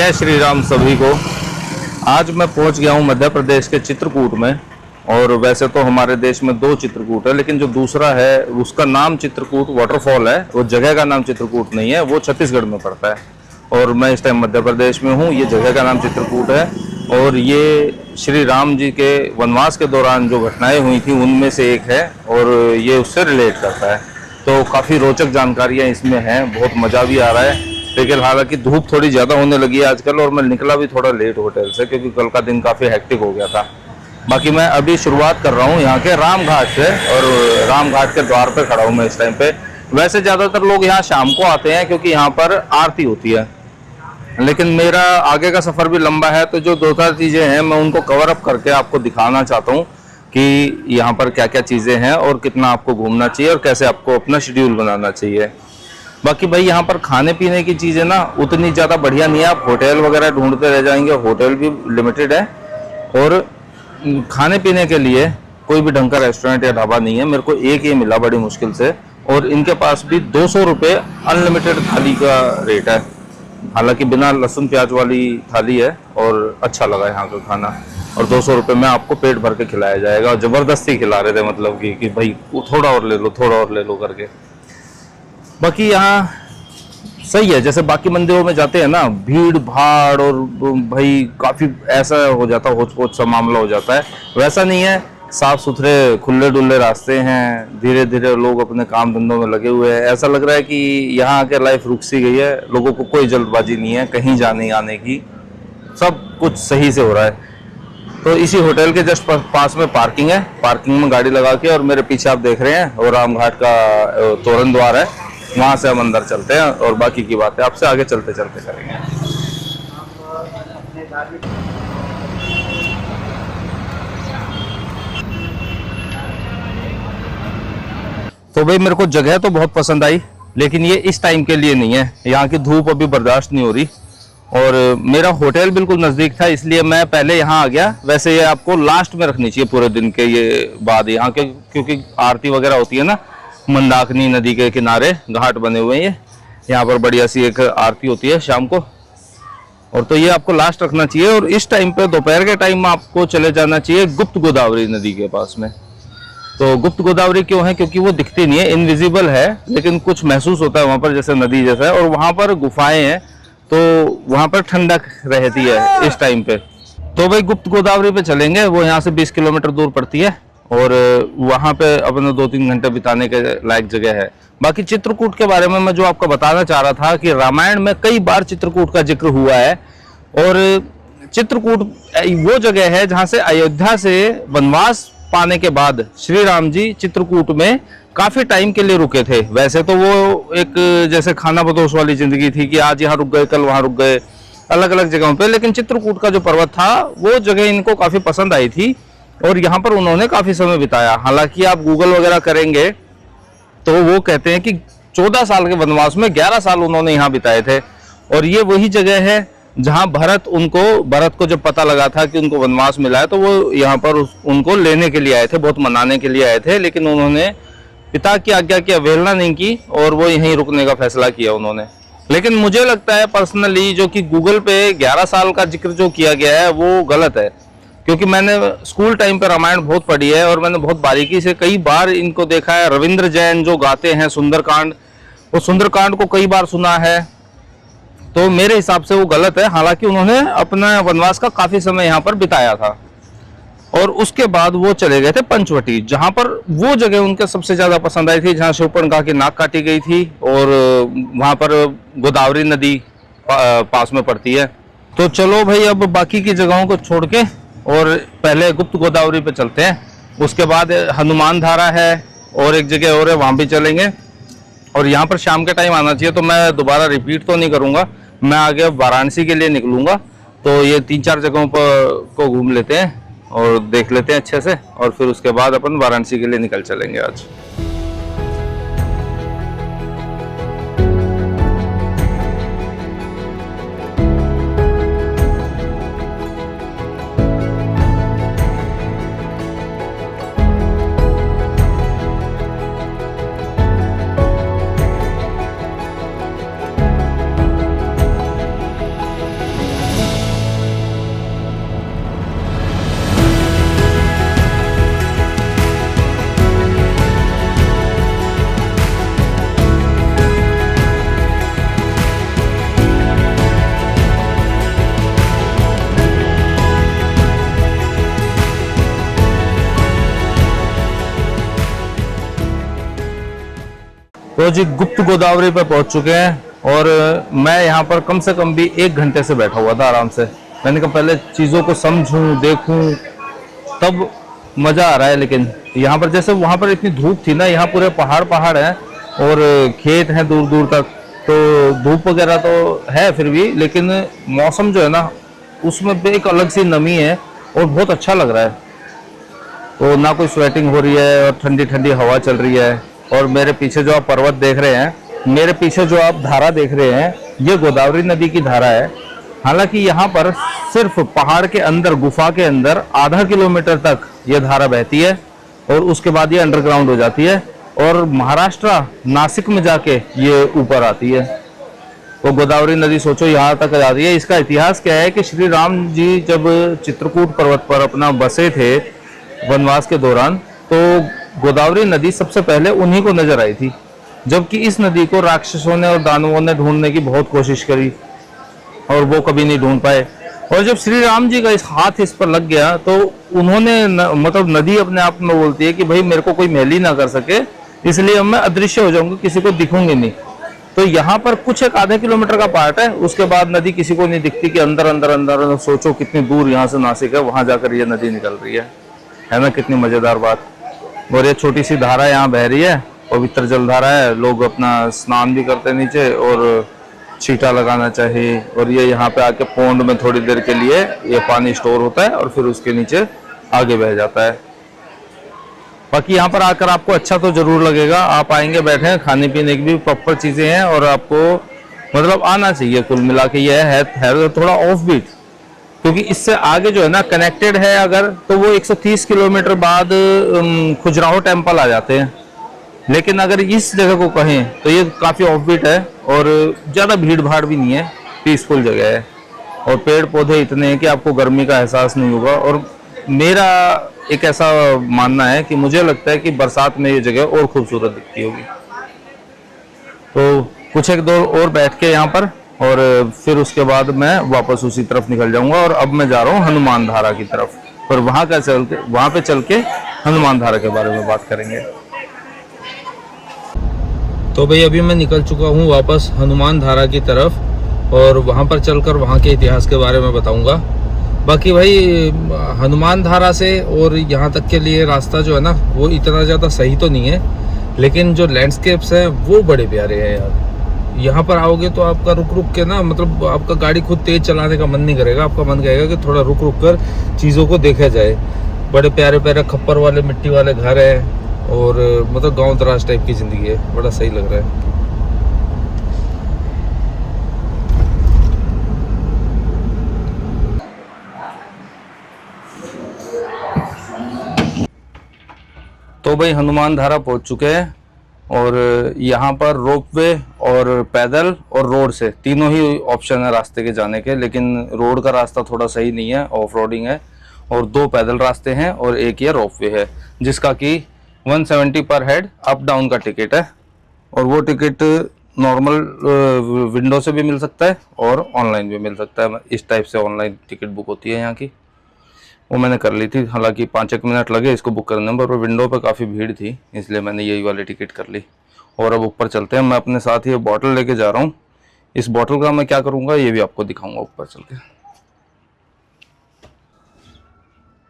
जय श्री राम सभी को। आज मैं पहुंच गया हूं मध्य प्रदेश के चित्रकूट में। और वैसे तो हमारे देश में दो चित्रकूट है, लेकिन जो दूसरा है उसका नाम चित्रकूट वाटरफॉल है। वो जगह का नाम चित्रकूट नहीं है, वो छत्तीसगढ़ में पड़ता है। और मैं इस टाइम मध्य प्रदेश में हूँ। ये जगह का नाम चित्रकूट है और ये श्री राम जी के वनवास के दौरान जो घटनाएं हुई थी उनमें से एक है और ये उससे रिलेट करता है। तो काफ़ी रोचक जानकारियाँ इसमें हैं, बहुत मज़ा भी आ रहा है। लेकिन हालांकि धूप थोड़ी ज़्यादा होने लगी है आजकल और मैं निकला भी थोड़ा लेट होटल से, क्योंकि कल का दिन काफ़ी हेक्टिक हो गया था। बाकी मैं अभी शुरुआत कर रहा हूँ यहाँ के राम घाट से और राम घाट के द्वार पे खड़ा हूँ मैं इस टाइम पे। वैसे ज़्यादातर लोग यहाँ शाम को आते हैं क्योंकि यहाँ पर आरती होती है, लेकिन मेरा आगे का सफ़र भी लंबा है, तो जो दो चार चीज़ें हैं मैं उनको कवर अप करके आपको दिखाना चाहता हूँ कि यहाँ पर क्या क्या चीज़ें हैं और कितना आपको घूमना चाहिए और कैसे आपको अपना शेड्यूल बनाना चाहिए। बाकी भाई यहाँ पर खाने पीने की चीज़ें ना उतनी ज़्यादा बढ़िया नहीं है, आप होटल वगैरह ढूंढते रह जाएंगे, होटल भी लिमिटेड है और खाने पीने के लिए कोई भी ढंग का रेस्टोरेंट या ढाबा नहीं है। मेरे को एक ही मिला बड़ी मुश्किल से, और इनके पास भी 200 रुपये अनलिमिटेड थाली का रेट है। हालांकि बिना लहसुन प्याज वाली थाली है और अच्छा लगा यहाँ का खाना। और 200 रुपये में आपको पेट भर के खिलाया जाएगा और ज़बरदस्ती खिला रहे थे, मतलब कि भाई थोड़ा और ले लो, थोड़ा और ले लो करके। बाकी यहाँ सही है, जैसे बाकी मंदिरों में जाते हैं ना, भीड़ भाड़ और भाई काफ़ी ऐसा हो जाता है, होच पोच सा मामला हो जाता है। वैसा नहीं है, साफ सुथरे खुले डुल्ले रास्ते हैं, धीरे धीरे लोग अपने काम धंधों में लगे हुए हैं। ऐसा लग रहा है कि यहाँ आके लाइफ रुक सी गई है, लोगों को कोई जल्दबाजी नहीं है कहीं जाने आने की, सब कुछ सही से हो रहा है। तो इसी होटल के जस्ट पास में पार्किंग है, पार्किंग में गाड़ी लगा के, और मेरे पीछे आप देख रहे हैं और रामघाट का तोरण द्वार है, वहाँ से हम अंदर चलते हैं और बाकी की बातें आपसे आगे चलते चलते करेंगे। तो भाई मेरे को जगह तो बहुत पसंद आई, लेकिन ये इस टाइम के लिए नहीं है। यहाँ की धूप अभी बर्दाश्त नहीं हो रही और मेरा होटल बिल्कुल नज़दीक था, इसलिए मैं पहले यहाँ आ गया। वैसे ये आपको लास्ट में रखनी चाहिए पूरे दिन के ये बाद यहाँ के, क्योंकि आरती वगैरह होती है ना मंदाकिनी नदी के किनारे घाट बने हुए हैं। यहाँ पर बढ़िया सी एक आरती होती है शाम को, और तो ये आपको लास्ट रखना चाहिए। और इस टाइम पे दोपहर के टाइम में आपको चले जाना चाहिए गुप्त गोदावरी नदी के पास में। तो गुप्त गोदावरी क्यों है? क्योंकि वो दिखती नहीं है, इनविजिबल है, लेकिन कुछ महसूस होता है वहाँ पर जैसे नदी जैसा है। और वहाँ पर गुफाएं हैं, तो वहाँ पर ठंडक रहती है इस टाइम पे। तो भाई गुप्त गोदावरी पे चलेंगे, वो यहाँ से 20 किलोमीटर दूर पड़ती है और वहाँ पे अपने 2-3 घंटे बिताने के लायक जगह है। बाकी चित्रकूट के बारे में मैं जो आपको बताना चाह रहा था कि रामायण में कई बार चित्रकूट का जिक्र हुआ है, और चित्रकूट वो जगह है जहाँ से अयोध्या से वनवास पाने के बाद श्री राम जी चित्रकूट में काफ़ी टाइम के लिए रुके थे। वैसे तो वो एक जैसे खाना बदोश वाली ज़िंदगी थी कि आज यहाँ रुक गए, कल वहाँ रुक गए, अलग अलग जगहों पे, लेकिन चित्रकूट का जो पर्वत था वो जगह इनको काफ़ी पसंद आई थी और यहाँ पर उन्होंने काफ़ी समय बिताया। हालांकि आप गूगल वगैरह करेंगे तो वो कहते हैं कि 14 साल के वनवास में 11 साल उन्होंने यहाँ बिताए थे। और ये वही जगह है जहाँ भरत को जब पता लगा था कि उनको वनवास मिला है, तो वो यहाँ पर उनको लेने के लिए आए थे, बहुत मनाने के लिए आए थे, लेकिन उन्होंने पिता की आज्ञा की अवहेलना नहीं की और वो यहीं रुकने का फैसला किया उन्होंने। लेकिन मुझे लगता है पर्सनली जो कि गूगल पे 11 साल का जिक्र जो किया गया है वो गलत है, क्योंकि मैंने स्कूल टाइम पे रामायण बहुत पढ़ी है और मैंने बहुत बारीकी से कई बार इनको देखा है। रविंद्र जैन जो गाते हैं सुंदरकांड, वो सुंदरकांड को कई बार सुना है, तो मेरे हिसाब से वो गलत है। हालांकि उन्होंने अपना वनवास का काफ़ी समय यहाँ पर बिताया था और उसके बाद वो चले गए थे पंचवटी, जहाँ पर वो जगह उनके सबसे ज़्यादा पसंद आई थी, जहाँ शूर्पणखा की नाक काटी गई थी और वहाँ पर गोदावरी नदी पास में पड़ती है। तो चलो भाई अब बाकी की जगहों को छोड़ के और पहले गुप्त गोदावरी पे चलते हैं, उसके बाद हनुमान धारा है और एक जगह और है, वहाँ भी चलेंगे। और यहाँ पर शाम के टाइम आना चाहिए, तो मैं दोबारा रिपीट तो नहीं करूँगा, मैं आगे वाराणसी के लिए निकलूँगा। तो ये 3-4 जगहों पर को घूम लेते हैं और देख लेते हैं अच्छे से, और फिर उसके बाद अपन वाराणसी के लिए निकल चलेंगे आज। जी गुप्त गोदावरी पे पहुंच चुके हैं और मैं यहाँ पर कम से कम भी 1 घंटे से बैठा हुआ था आराम से। मैंने कहा पहले चीज़ों को समझूं देखूं तब मज़ा आ रहा है। लेकिन यहाँ पर जैसे वहाँ पर इतनी धूप थी ना, यहाँ पूरे पहाड़ पहाड़ हैं और खेत हैं दूर दूर तक, तो धूप वगैरह तो है फिर भी, लेकिन मौसम जो है ना उसमें भी एक अलग सी नमी है और बहुत अच्छा लग रहा है। तो ना कोई स्वेटिंग हो रही है और ठंडी ठंडी हवा चल रही है। और मेरे पीछे जो आप पर्वत देख रहे हैं, मेरे पीछे जो आप धारा देख रहे हैं, ये गोदावरी नदी की धारा है। हालांकि यहाँ पर सिर्फ पहाड़ के अंदर, गुफा के अंदर आधा किलोमीटर तक ये धारा बहती है और उसके बाद ये अंडरग्राउंड हो जाती है और महाराष्ट्र नासिक में जाके ये ऊपर आती है। तो गोदावरी नदी सोचो यहाँ तक आ जाती है। इसका इतिहास क्या है कि श्री राम जी जब चित्रकूट पर्वत पर अपना बसे थे वनवास के दौरान, तो गोदावरी नदी सबसे पहले उन्हीं को नजर आई थी, जबकि इस नदी को राक्षसों ने और दानवों ने ढूंढने की बहुत कोशिश करी और वो कभी नहीं ढूंढ पाए। और जब श्री राम जी का हाथ इस पर लग गया तो उन्होंने मतलब नदी अपने आप में बोलती है कि भाई मेरे को कोई मैली ना कर सके, इसलिए अब मैं अदृश्य हो जाऊंगी, किसी को दिखूंगी नहीं। तो यहाँ पर कुछ एक आधे किलोमीटर का पार्ट है, उसके बाद नदी किसी को नहीं दिखती कि अंदर अंदर अंदर सोचो कितनी दूर यहाँ से नासिक है, वहां जाकर ये नदी निकल रही है ना। कितनी मजेदार बात। और ये छोटी सी धारा यहाँ बह रही है, पवित्र जल धारा है, लोग अपना स्नान भी करते हैं नीचे और छींटा लगाना चाहिए। और ये यहाँ पे आके पोंड में थोड़ी देर के लिए ये पानी स्टोर होता है और फिर उसके नीचे आगे बह जाता है। बाकी यहाँ पर आकर आपको अच्छा तो जरूर लगेगा। आप आएंगे, बैठे, खाने पीने की भी प्रॉपर चीजें हैं और आपको मतलब आना चाहिए। कुल मिला के ये है थोड़ा ऑफ बीट, क्योंकि इससे आगे जो है ना कनेक्टेड है अगर, तो वो 130 किलोमीटर बाद खजुराहो टेम्पल आ जाते हैं। लेकिन अगर इस जगह को कहें तो ये काफ़ी ऑफ बीट है और ज़्यादा भीड़ भाड़ भी नहीं है, पीसफुल जगह है और पेड़ पौधे इतने हैं कि आपको गर्मी का एहसास नहीं होगा। और मेरा एक ऐसा मानना है कि मुझे लगता है कि बरसात में ये जगह और खूबसूरत दिखती होगी। तो कुछ एक दो और बैठ के यहाँ पर और फिर उसके बाद मैं वापस उसी तरफ निकल जाऊंगा। और अब मैं जा रहा हूँ हनुमान धारा की तरफ, पर वहाँ पे चल के हनुमान धारा के बारे में बात करेंगे। तो भाई अभी मैं निकल चुका हूँ वापस हनुमान धारा की तरफ और वहाँ पर चलकर वहाँ के इतिहास के बारे में बताऊंगा। बाकी भाई हनुमान धारा से और यहाँ तक के लिए रास्ता जो है ना वो इतना ज़्यादा सही तो नहीं है, लेकिन जो लैंडस्केप्स हैं वो बड़े प्यारे हैं यार। यहाँ पर आओगे तो आपका रुक रुक के ना, मतलब आपका गाड़ी खुद तेज चलाने का मन नहीं करेगा, आपका मन कहेगा कि थोड़ा रुक रुक कर चीज़ों को देखा जाए। बड़े प्यारे प्यारे खप्पर वाले मिट्टी वाले घर हैं और मतलब गांव दराज टाइप की ज़िंदगी है, बड़ा सही लग रहा है। तो भाई हनुमान धारा पहुंच चुके हैं और यहाँ पर रोपवे और पैदल और रोड से तीनों ही ऑप्शन है रास्ते के जाने के, लेकिन रोड का रास्ता थोड़ा सही नहीं है, ऑफ रोडिंग है। और 2 पैदल रास्ते हैं और एक ये रोपवे है जिसका कि 170 पर हेड अप डाउन का टिकट है। और वो टिकट नॉर्मल विंडो से भी मिल सकता है और ऑनलाइन भी मिल सकता है। इस टाइप से ऑनलाइन टिकट बुक होती है यहाँ की, वो मैंने कर ली थी। हालांकि 5-1 मिनट लगे इसको बुक करने में, पर विंडो पे काफ़ी भीड़ थी इसलिए मैंने यही वाली टिकट कर ली। और अब ऊपर चलते हैं। मैं अपने साथ ये बॉटल लेके जा रहा हूँ, इस बॉटल का मैं क्या करूँगा ये भी आपको दिखाऊँगा ऊपर चल के।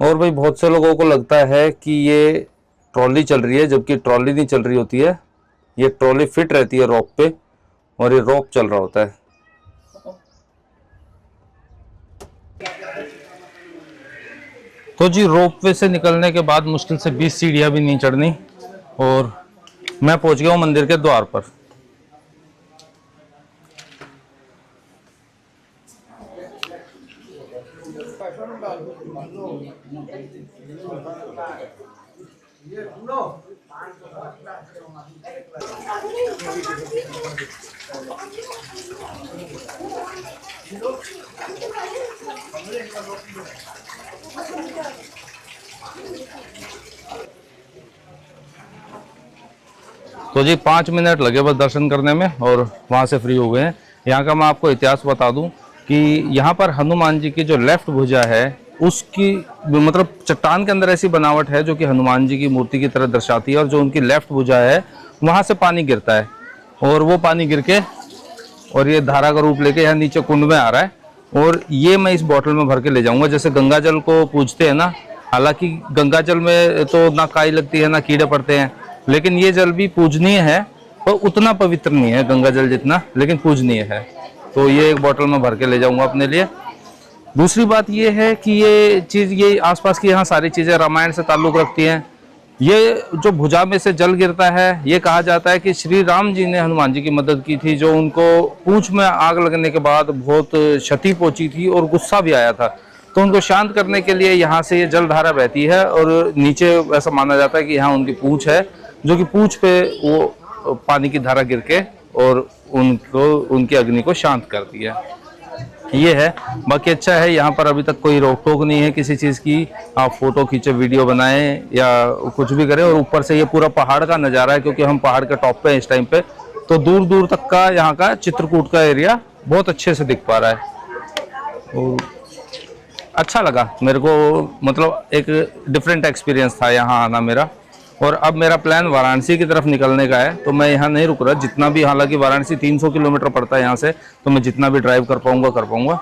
और भाई बहुत से लोगों को लगता है कि ये ट्रॉली चल रही है, जबकि ट्रॉली नहीं चल रही होती है, ये ट्रॉली फिट रहती है रोप पे और ये रोप चल रहा होता है। तो जी रोपवे से निकलने के बाद मुश्किल से 20 सीढ़ियां भी नहीं चढ़नी और मैं पहुंच गया हूं मंदिर के द्वार पर। तो जी 5 मिनट लगे बस दर्शन करने में और वहाँ से फ्री हो गए हैं। यहाँ का मैं आपको इतिहास बता दूं कि यहाँ पर हनुमान जी की जो लेफ्ट भुजा है उसकी मतलब चट्टान के अंदर ऐसी बनावट है जो कि हनुमान जी की मूर्ति की तरह दर्शाती है, और जो उनकी लेफ्ट भुजा है वहाँ से पानी गिरता है। और वो पानी गिर के और ये धारा का रूप लेके यहाँ नीचे कुंड में आ रहा है। और ये मैं इस बोतल में भर के ले जाऊंगा। जैसे गंगा जल को पूजते हैं ना, हालांकि गंगा जल में तो ना काई लगती है ना कीड़े पड़ते हैं, लेकिन ये जल भी पूजनीय है पर उतना पवित्र नहीं है गंगा जल जितना, लेकिन पूजनीय है। तो ये एक बोतल में भर के ले जाऊंगा अपने लिए। दूसरी बात ये है कि ये चीज़, ये आसपास की यहाँ सारी चीज़ें रामायण से ताल्लुक़ रखती हैं। ये जो भुजा में से जल गिरता है, ये कहा जाता है कि श्री राम जी ने हनुमान जी की मदद की थी, जो उनको पूंछ में आग लगने के बाद बहुत क्षति पहुंची थी और गुस्सा भी आया था। तो उनको शांत करने के लिए यहाँ से ये जलधारा बहती है और नीचे ऐसा माना जाता है कि यहाँ उनकी पूंछ है, जो कि पूंछ पे वो पानी की धारा गिर के और उनको, उनकी अग्नि को शांत करती है। ये है। बाकी अच्छा है, यहाँ पर अभी तक कोई रोक टोक नहीं है किसी चीज़ की। आप फोटो खींचे, वीडियो बनाएं या कुछ भी करें। और ऊपर से ये पूरा पहाड़ का नज़ारा है, क्योंकि हम पहाड़ के टॉप पे हैं इस टाइम पे, तो दूर दूर तक का यहाँ का चित्रकूट का एरिया बहुत अच्छे से दिख पा रहा है। और अच्छा लगा मेरे को, मतलब एक डिफरेंट एक्सपीरियंस था यहाँ आना मेरा। और अब मेरा प्लान वाराणसी की तरफ निकलने का है, तो मैं यहाँ नहीं रुक रहा। जितना भी, हालांकि वाराणसी 300 किलोमीटर पड़ता है यहाँ से, तो मैं जितना भी ड्राइव कर पाऊँगा।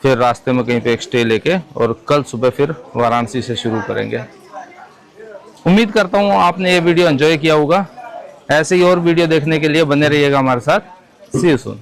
फिर रास्ते में कहीं पे एक स्टे लेके और कल सुबह फिर वाराणसी से शुरू करेंगे। उम्मीद करता हूँ आपने ये वीडियो एंजॉय किया होगा। ऐसे ही और वीडियो देखने के लिए बने रहिएगा हमारे साथ। सी यू सून।